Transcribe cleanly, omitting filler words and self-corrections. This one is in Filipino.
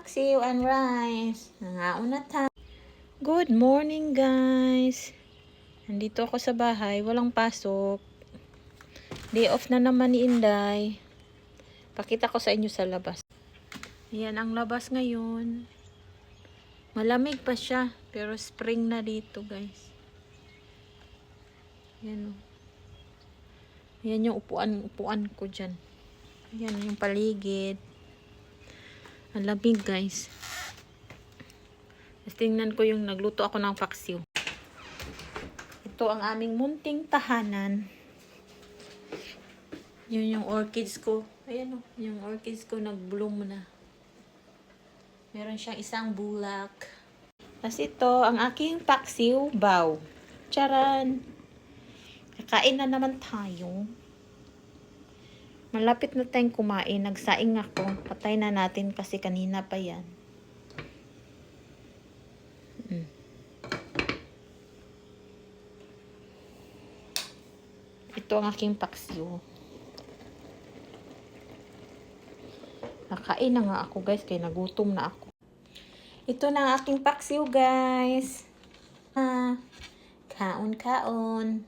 paksiw and rice. Nangaon na ta. Good morning, guys. Nandito ako sa bahay. Walang pasok. Day off na naman ni Inday. Pakita ko sa inyo sa labas. Ayan ang labas ngayon. Malamig pa siya. Pero spring na dito, guys. Ayan o. Ayan yung upuan ko dyan. Ayan yung paligid. Ang lamig, guys. Tingnan ko yung nagluto ako ng paksiw. Ito ang aming munting tahanan. Yun yung orchids ko. Ayan o, yung orchids ko nag-bloom na. Meron siyang isang bulak. Tapos ito, ang aking paksiw baw. Charan! Kakain na naman tayo. Malapit na tayong kumain. Nagsaing ako. Patay na natin kasi kanina pa yan. Ito ang aking paksiw. Nakain na nga ako, guys, kaya nagutom na ako. Ito na ang aking paksiw, guys. Kaon-kaon.